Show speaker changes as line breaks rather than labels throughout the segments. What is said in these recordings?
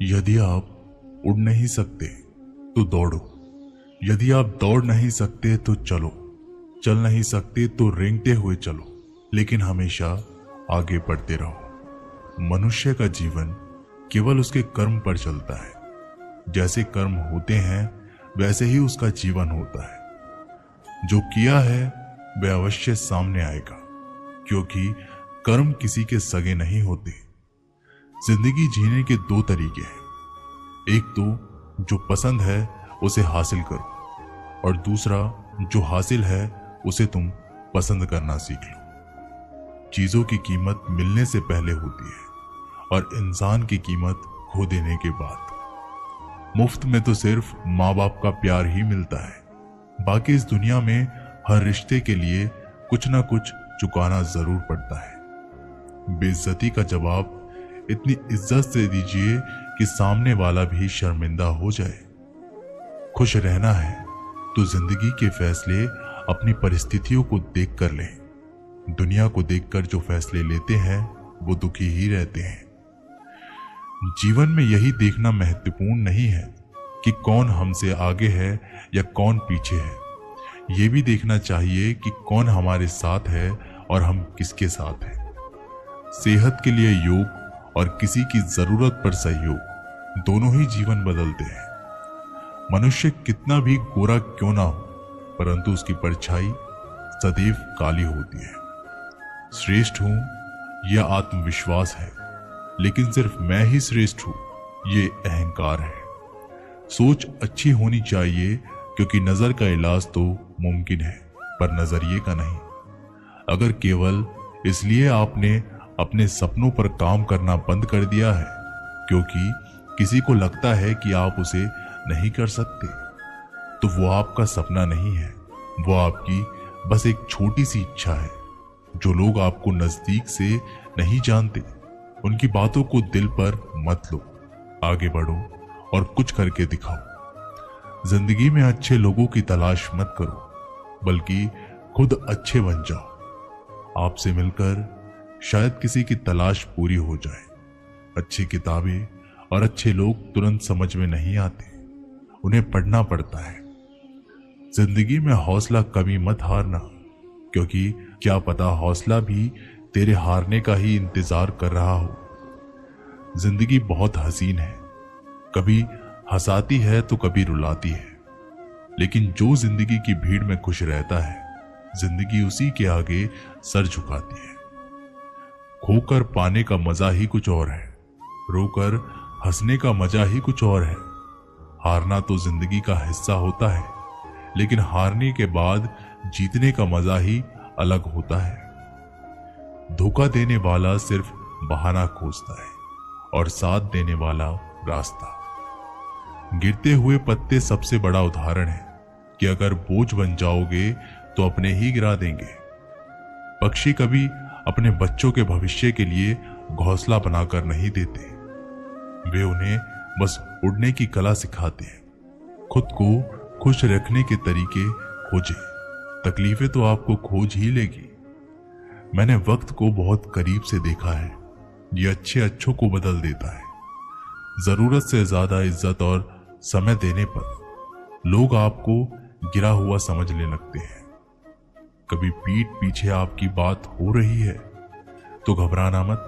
यदि आप उड़ नहीं सकते तो दौड़ो, यदि आप दौड़ नहीं सकते तो चलो, चल नहीं सकते तो रेंगते हुए चलो, लेकिन हमेशा आगे बढ़ते रहो। मनुष्य का जीवन केवल उसके कर्म पर चलता है। जैसे कर्म होते हैं वैसे ही उसका जीवन होता है। जो किया है वह अवश्य सामने आएगा, क्योंकि कर्म किसी के सगे नहीं होते। जिंदगी जीने के दो तरीके हैं। एक तो जो पसंद है उसे हासिल करो, और दूसरा जो हासिल है उसे तुम पसंद करना सीख लो। चीजों की कीमत मिलने से पहले होती है, और इंसान की कीमत खो देने के बाद। मुफ्त में तो सिर्फ माँ बाप का प्यार ही मिलता है। बाकी इस दुनिया में हर रिश्ते के लिए कुछ ना कुछ चुकाना जरूर पड़ता है। बेइज्जती का जवाब इतनी इज्जत से दीजिए कि सामने वाला भी शर्मिंदा हो जाए। खुश रहना है तो जिंदगी के फैसले अपनी परिस्थितियों को देख कर लें। दुनिया को देखकर जो फैसले लेते हैं वो दुखी ही रहते हैं। जीवन में यही देखना महत्वपूर्ण नहीं है कि कौन हमसे आगे है या कौन पीछे है। ये भी देखना चाहिए कि कौन हमारे साथ है और हम किसके साथ हैं। सेहत के लिए योग और किसी की जरूरत पर सहयोग, दोनों ही जीवन बदलते हैं। मनुष्य कितना भी गोरा क्यों ना हो, परंतु उसकी परछाई सदैव काली होती है। श्रेष्ठ हूं यह आत्मविश्वास है, लेकिन सिर्फ मैं ही श्रेष्ठ हूं ये अहंकार है। सोच अच्छी होनी चाहिए, क्योंकि नजर का इलाज तो मुमकिन है, पर नजरिए का नहीं। अगर केवल इसलिए आपने अपने सपनों पर काम करना बंद कर दिया है क्योंकि किसी को लगता है कि आप उसे नहीं कर सकते, तो वो आपका सपना नहीं है, वो आपकी बस एक छोटी सी इच्छा है। जो लोग आपको नजदीक से नहीं जानते, उनकी बातों को दिल पर मत लो। आगे बढ़ो और कुछ करके दिखाओ। जिंदगी में अच्छे लोगों की तलाश मत करो, बल्कि खुद अच्छे बन जाओ। आपसे मिलकर शायद किसी की तलाश पूरी हो जाए। अच्छी किताबें और अच्छे लोग तुरंत समझ में नहीं आते, उन्हें पढ़ना पड़ता है। जिंदगी में हौसला कभी मत हारना, क्योंकि क्या पता हौसला भी तेरे हारने का ही इंतजार कर रहा हो। जिंदगी बहुत हसीन है, कभी हंसाती है तो कभी रुलाती है, लेकिन जो जिंदगी की भीड़ में खुश रहता है, जिंदगी उसी के आगे सर झुकाती है। खोकर पाने का मजा ही कुछ और है, रोकर हंसने का मजा ही कुछ और है। हारना तो जिंदगी का हिस्सा होता है, लेकिन हारने के बाद जीतने का मजा ही अलग होता है। धोखा देने वाला सिर्फ बहाना खोजता है, और साथ देने वाला रास्ता। गिरते हुए पत्ते सबसे बड़ा उदाहरण है कि अगर बोझ बन जाओगे तो अपने ही गिरा देंगे। पक्षी कभी अपने बच्चों के भविष्य के लिए घोंसला बनाकर नहीं देते, वे उन्हें बस उड़ने की कला सिखाते हैं। खुद को खुश रखने के तरीके खोजें, तकलीफें तो आपको खोज ही लेगी। मैंने वक्त को बहुत करीब से देखा है, ये अच्छे अच्छों को बदल देता है। जरूरत से ज्यादा इज्जत और समय देने पर लोग आपको गिरा हुआ समझने लगते हैं। कभी पीठ पीछे आपकी बात हो रही है तो घबराना मत,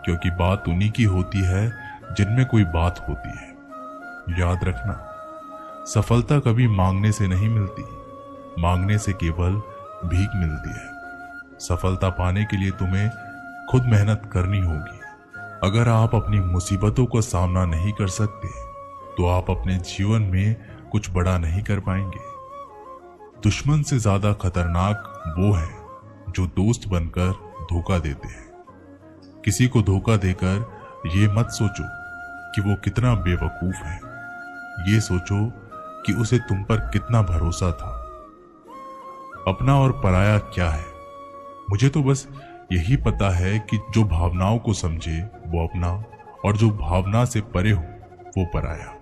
क्योंकि बात उन्हीं की होती है जिनमें कोई बात होती है। याद रखना, सफलता कभी मांगने से नहीं मिलती, मांगने से केवल भीख मिलती है। सफलता पाने के लिए तुम्हें खुद मेहनत करनी होगी। अगर आप अपनी मुसीबतों का सामना नहीं कर सकते तो आप अपने जीवन में कुछ बड़ा नहीं कर पाएंगे। दुश्मन से ज्यादा खतरनाक वो है जो दोस्त बनकर धोखा देते हैं। किसी को धोखा देकर ये मत सोचो कि वो कितना बेवकूफ है, ये सोचो कि उसे तुम पर कितना भरोसा था। अपना और पराया क्या है? मुझे तो बस यही पता है कि जो भावनाओं को समझे वो अपना, और जो भावना से परे हो वो पराया।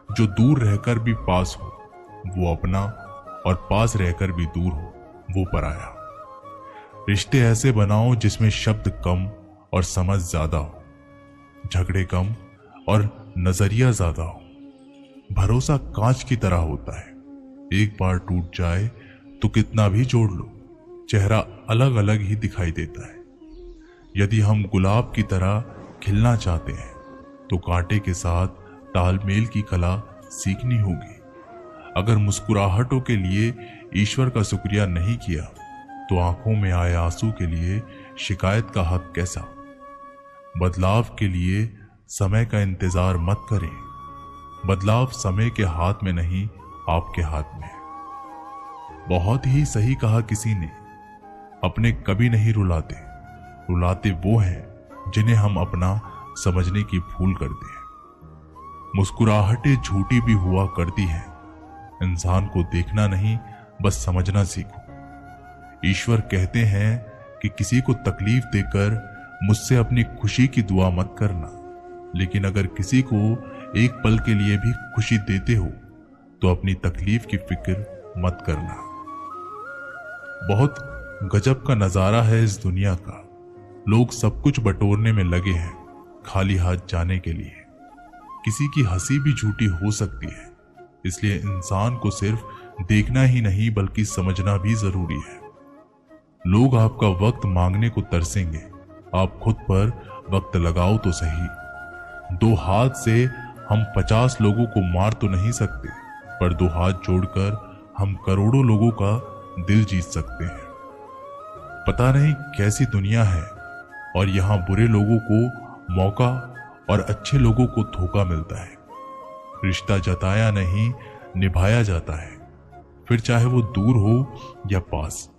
जो दूर रहकर भी पास हो वो अपना, और पास रहकर भी दूर हो वो पराया। रिश्ते ऐसे बनाओ जिसमें शब्द कम और समझ ज्यादा हो, झगड़े कम और नजरिया ज्यादा हो। भरोसा कांच की तरह होता है, एक बार टूट जाए तो कितना भी जोड़ लो, चेहरा अलग अलग ही दिखाई देता है। यदि हम गुलाब की तरह खिलना चाहते हैं तो कांटे के साथ तालमेल की कला सीखनी होगी। अगर मुस्कुराहटों के लिए ईश्वर का शुक्रिया नहीं किया तो आंखों में आए आंसू के लिए शिकायत का हक कैसा। बदलाव के लिए समय का इंतजार मत करें, बदलाव समय के हाथ में नहीं, आपके हाथ में। बहुत ही सही कहा किसी ने, अपने कभी नहीं रुलाते, रुलाते वो हैं जिन्हें हम अपना समझने की भूल करते हैं। मुस्कुराहटें झूठी भी हुआ करती हैं, इंसान को देखना नहीं बस समझना सीखो। ईश्वर कहते हैं कि किसी को तकलीफ देकर मुझसे अपनी खुशी की दुआ मत करना, लेकिन अगर किसी को एक पल के लिए भी खुशी देते हो तो अपनी तकलीफ की फिक्र मत करना। बहुत गजब का नजारा है इस दुनिया का, लोग सब कुछ बटोरने में लगे हैं खाली हाथ जाने के लिए। किसी की हंसी भी झूठी हो सकती है, इसलिए इंसान को सिर्फ देखना ही नहीं बल्कि समझना भी जरूरी है। लोग आपका वक्त मांगने को तरसेंगे, आप खुद पर वक्त लगाओ तो सही। दो हाथ से हम 50 लोगों को मार तो नहीं सकते, पर दो हाथ जोड़कर हम करोड़ों लोगों का दिल जीत सकते हैं। पता नहीं कैसी दुनिया है और यहाँ बुरे लोगों को मौका और अच्छे लोगों को धोखा मिलता है। रिश्ता जताया नहीं निभाया जाता है, फिर चाहे वो दूर हो या पास।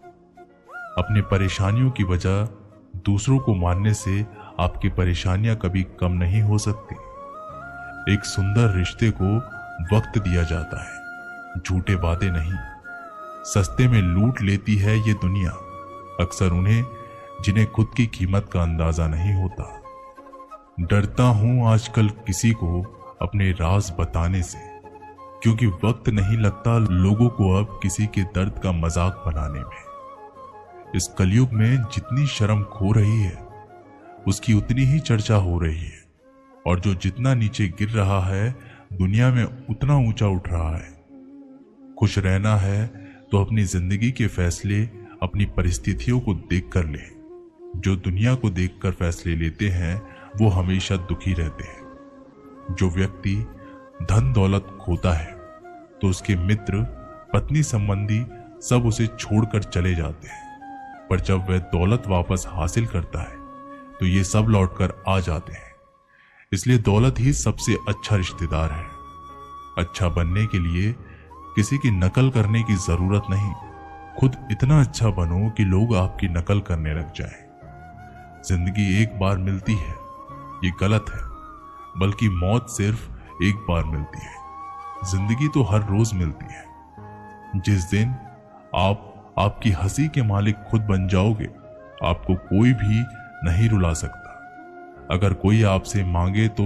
अपनी परेशानियों की वजह दूसरों को मानने से आपकी परेशानियां कभी कम नहीं हो सकती। एक सुंदर रिश्ते को वक्त दिया जाता है, झूठे वादे नहीं। सस्ते में लूट लेती है ये दुनिया अक्सर उन्हें जिन्हें खुद की कीमत का अंदाजा नहीं होता। डरता हूं आजकल किसी को अपने राज बताने से, क्योंकि वक्त नहीं लगता लोगों को अब किसी के दर्द का मजाक बनाने में। इस कलयुग में जितनी शर्म खो रही है उसकी उतनी ही चर्चा हो रही है, और जो जितना नीचे गिर रहा है दुनिया में उतना ऊंचा उठ रहा है। खुश रहना है तो अपनी जिंदगी के फैसले अपनी परिस्थितियों को देखकर ले। जो दुनिया को देखकर फैसले लेते हैं वो हमेशा दुखी रहते हैं। जो व्यक्ति धन दौलत खोता है तो उसके मित्र पत्नी संबंधी सब उसे छोड़कर चले जाते हैं, पर जब वह दौलत वापस हासिल करता है तो ये सब लौटकर आ जाते हैं। इसलिए दौलत ही सबसे अच्छा रिश्तेदार है। अच्छा बनने के लिए किसी की नकल करने की जरूरत नहीं, खुद इतना अच्छा बनो कि लोग आपकी नकल करने लग जाएं। जिंदगी एक बार मिलती है ये गलत है, बल्कि मौत सिर्फ एक बार मिलती है। जिंदगी तो हर रोज मिलती है। जिस दिन आप आपकी हंसी के मालिक खुद बन जाओगे, आपको कोई भी नहीं रुला सकता। अगर कोई आपसे मांगे तो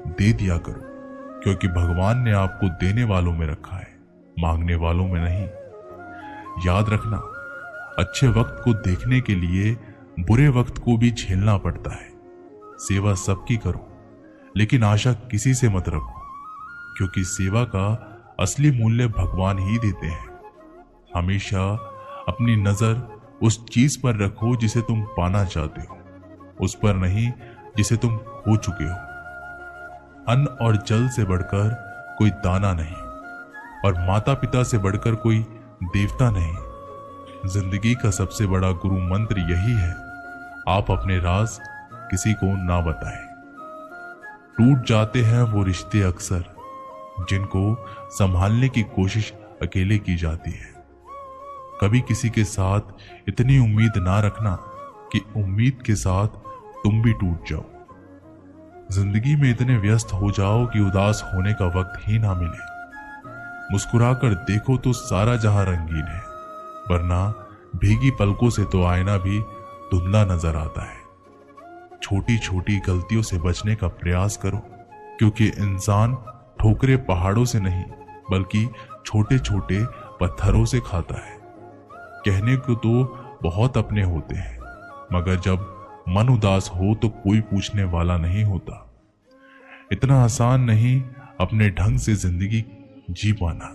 दे दिया करो, क्योंकि भगवान ने आपको देने वालों में रखा है, मांगने वालों में नहीं। याद रखना, अच्छे वक्त को देखने के लिए बुरे वक्त को भी झेलना पड़ता है। सेवा सबकी करो, लेकिन आशा किसी से मत रखो, क्योंकि सेवा का असली मूल्य भगवान ही देते हैं। हमेशा अपनी नजर उस चीज पर रखो जिसे तुम पाना चाहते हो, उस पर नहीं जिसे तुम खो चुके हो। अन्न और जल से बढ़कर कोई दाना नहीं, और माता पिता से बढ़कर कोई देवता नहीं। जिंदगी का सबसे बड़ा गुरु मंत्र यही है, आप अपने राज किसी को ना बताएं। टूट जाते हैं वो रिश्ते अक्सर जिनको संभालने की कोशिश अकेले की जाती है। कभी किसी के साथ इतनी उम्मीद ना रखना कि उम्मीद के साथ तुम भी टूट जाओ। जिंदगी में इतने व्यस्त हो जाओ कि उदास होने का वक्त ही ना मिले। मुस्कुराकर देखो तो सारा जहां रंगीन है, वरना भीगी पलकों से तो आईना भी धुंधला नजर आता है। छोटी छोटी गलतियों से बचने का प्रयास करो, क्योंकि इंसान ठोकरे पहाड़ों से नहीं बल्कि छोटे छोटे पत्थरों से खाता है। कहने को तो बहुत अपने होते हैं, मगर जब मन उदास हो तो कोई पूछने वाला नहीं होता। इतना आसान नहीं अपने ढंग से जिंदगी जी पाना।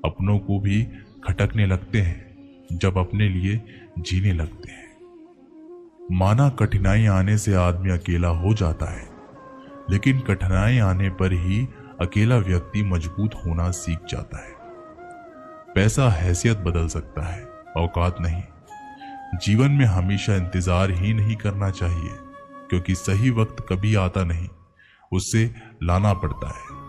अपनों को भी खटकने लगते हैं जब अपने लिए जीने लगते हैं। माना कठिनाई आने से आदमी अकेला हो जाता है, लेकिन कठिनाई आने पर ही अकेला व्यक्ति मजबूत होना सीख जाता है। पैसा हैसियत बदल सकता है, औकात नहीं। जीवन में हमेशा इंतजार ही नहीं करना चाहिए, क्योंकि सही वक्त कभी आता नहीं, उससे लाना पड़ता है।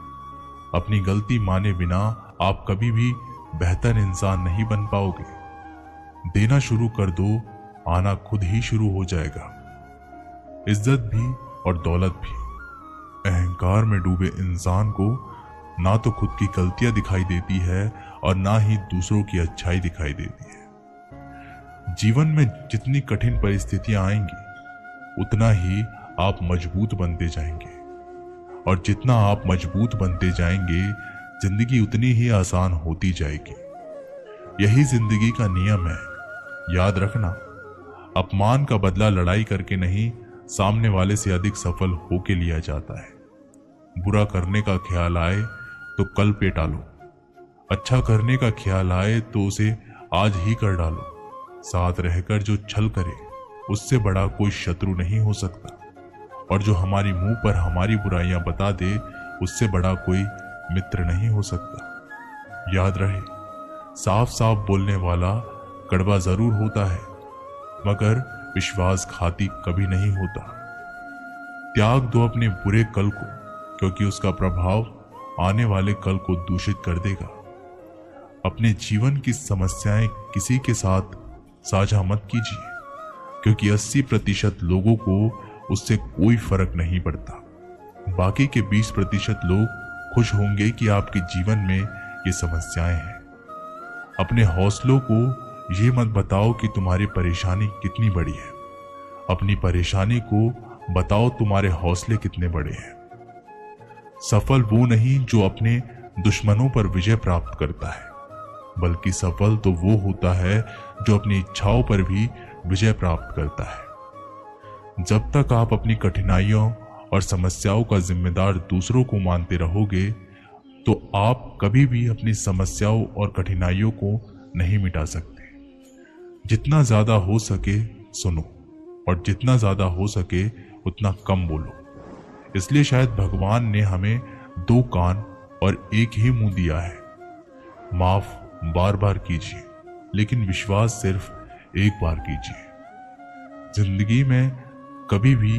अपनी गलती माने बिना आप कभी भी बेहतर इंसान नहीं बन पाओगे। देना शुरू कर दो, आना खुद ही शुरू हो जाएगा। इज्जत भी और दौलत भी। अहंकार में डूबे इंसान को ना तो खुद की गलतियां दिखाई देती है और ना ही दूसरों की अच्छाई दिखाई देती है। जीवन में जितनी कठिन परिस्थितियां आएंगी, उतना ही आप मजबूत बनते जाएंगे, और जितना आप मजबूत बनते जाएंगे, जिंदगी उतनी ही आसान होती जाएगी। यही जिंदगी का नियम है। याद रखना, अपमान का बदला लड़ाई करके नहीं, सामने वाले से अधिक सफल होके लिया जाता है। बुरा करने का ख्याल आए तो कल पे टालो, अच्छा करने का ख्याल आए तो उसे आज ही कर डालो। साथ रहकर जो छल करे, उससे बड़ा कोई शत्रु नहीं हो सकता, और जो हमारी मुंह पर हमारी बुराइयां बता दे, उससे बड़ा कोई मित्र नहीं हो सकता। याद रहे, साफ साफ बोलने वाला कड़वा जरूर होता है, मगर विश्वासघाती कभी नहीं होता। त्याग दो अपने बुरे कल को, क्योंकि उसका प्रभाव आने वाले कल को दूषित कर देगा। अपने जीवन की समस्याएं किसी के साथ साझा मत कीजिए, क्योंकि 80% लोगों को उससे कोई फर्क नहीं पड़ता। बाकी के 20% लोग खुश होंगे कि आपके जीवन में ये समस्याएं हैं। अपने हौसलों को ये मत बताओ कि तुम्हारी परेशानी कितनी बड़ी है। अपनी परेशानी को बताओ तुम्हारे हौसले कितने बड़े हैं। सफल वो नहीं जो अपने दुश्मनों पर विजय प्राप्त करता है, बल्कि सफल तो वो होता है जो अपनी इच्छाओं पर भी विजय प्राप्त करता है। जब तक आप अपनी कठिनाइयों और समस्याओं का जिम्मेदार दूसरों को मानते रहोगे, तो आप कभी भी अपनी समस्याओं और कठिनाइयों को नहीं मिटा सकते। जितना ज्यादा हो सके सुनो, और जितना ज्यादा हो सके उतना कम बोलो। इसलिए शायद भगवान ने हमें 2 कान और एक ही मुंह दिया है। माफ बार बार कीजिए, लेकिन विश्वास सिर्फ एक बार कीजिए। जिंदगी में कभी भी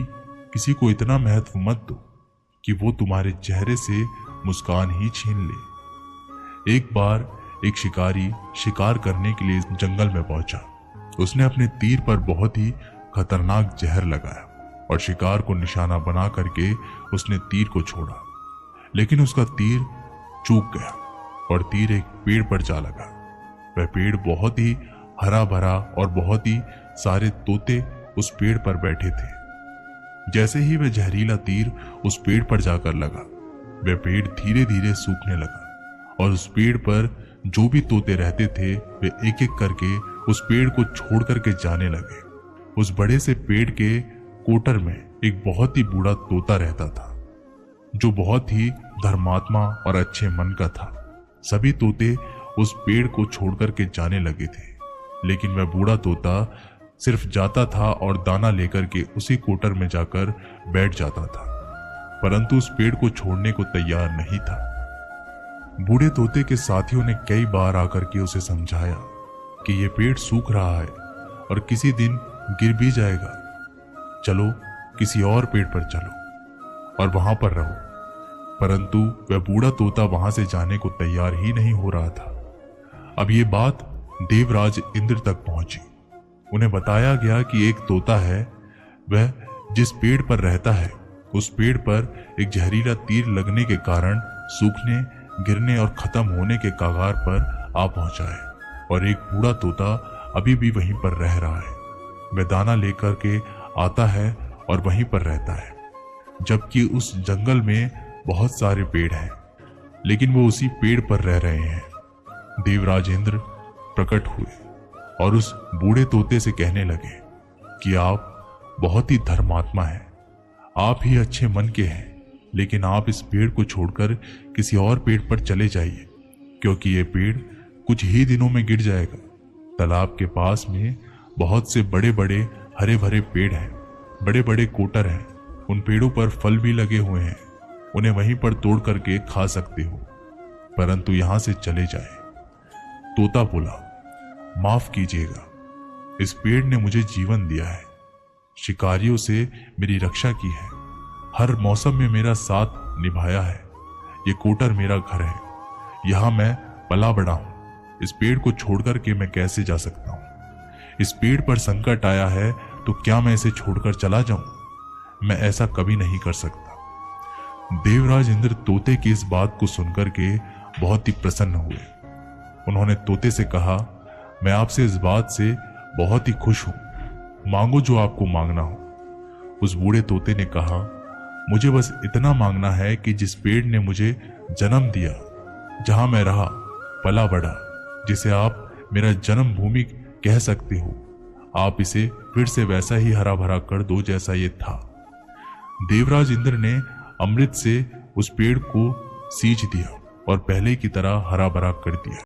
किसी को इतना महत्व मत दो कि वो तुम्हारे चेहरे से मुस्कान ही छीन ले। एक बार एक शिकारी शिकार करने के लिए जंगल में पहुंचा। उसने अपने तीर पर बहुत ही खतरनाक जहर लगाया और शिकार को निशाना बना करके उसने तीर को छोड़ा, लेकिन उसका तीर चूक गया और तीर एक पेड़ पर जा लगा। वह पेड़ बहुत ही हरा भरा और बहुत ही सारे तोते उस पेड़ पर बैठे थे। जैसे ही वह जहरीला तीर उस पेड़ पर जाकर लगा, वह पेड़ धीरे धीरे सूखने लगा और उस पेड़ पर जो भी तोते रहते थे, वे एक एक करके उस पेड़ को छोड़ करके जाने लगे। उस बड़े से पेड़ के कोटर में एक बहुत ही बूढ़ा तोता रहता था, जो बहुत ही धर्मात्मा और अच्छे मन का था। सभी तोते उस पेड़ को छोड़ करके जाने लगे थे, लेकिन वह बूढ़ा तोता सिर्फ जाता था और दाना लेकर के उसी कोटर में जाकर बैठ जाता था, परंतु उस पेड़ को छोड़ने को तैयार नहीं था। बूढ़े तोते के साथियों ने कई बार आकर के उसे समझाया कि यह पेड़ सूख रहा है और किसी दिन गिर भी जाएगा, चलो किसी और पेड़ पर चलो और वहां पर रहो, परंतु वह बूढ़ा तोता वहां से जाने को तैयार ही नहीं हो रहा था। अब ये बात देवराज इंद्र तक पहुंची। उन्हें बताया गया कि एक तोता है, वह जिस पेड़ पर रहता है उस पेड़ पर एक जहरीला तीर लगने के कारण सूखने, गिरने और खत्म होने के कगार पर आ पहुंचा है, और एक बूढ़ा तोता अभी भी वहीं पर रह रहा है। वह दाना लेकर के आता है और वहीं पर रहता है, जबकि उस जंगल में बहुत सारे पेड़ हैं, लेकिन वो उसी पेड़ पर रह रहे हैं। देवराज इंद्र प्रकट हुए और उस बूढ़े तोते से कहने लगे कि आप बहुत ही धर्मात्मा हैं, आप ही अच्छे मन के हैं, लेकिन आप इस पेड़ को छोड़कर किसी और पेड़ पर चले जाइए, क्योंकि ये पेड़ कुछ ही दिनों में गिर जाएगा। तालाब के पास में बहुत से बड़े बड़े हरे भरे पेड़ हैं, बड़े बड़े कोटर हैं। उन पेड़ों पर फल भी लगे हुए हैं, उन्हें वहीं पर तोड़ करके खा सकते हो, परंतु यहां से चले जाए। तोता बोला, माफ कीजिएगा, इस पेड़ ने मुझे जीवन दिया है, शिकारियों से मेरी रक्षा की है, हर मौसम में मेरा साथ निभाया है। ये कोटर मेरा घर है, यहां मैं पला बड़ा हूं। इस पेड़ को छोड़कर के मैं कैसे जा सकता हूं? इस पेड़ पर संकट आया है तो क्या मैं इसे छोड़कर चला जाऊं? मैं ऐसा कभी नहीं कर सकता। देवराज इंद्र तोते की इस बात को सुनकर के बहुत ही प्रसन्न हुए। उन्होंने तोते से कहा, मैं आपसे इस बात से बहुत ही खुश हूं, मांगो जो आपको मांगना हो। उस बूढ़े तोते ने कहा, मुझे बस इतना मांगना है कि जिस पेड़ ने मुझे जन्म दिया, जहां मैं रहा पला बड़ा, जिसे आप मेरा जन्म भूमि कह सकते हो, आप इसे फिर से वैसा ही हरा भरा कर दो जैसा ये था। देवराज इंद्र ने अमृत से उस पेड़ को सींच दिया और पहले की तरह हरा भरा कर दिया।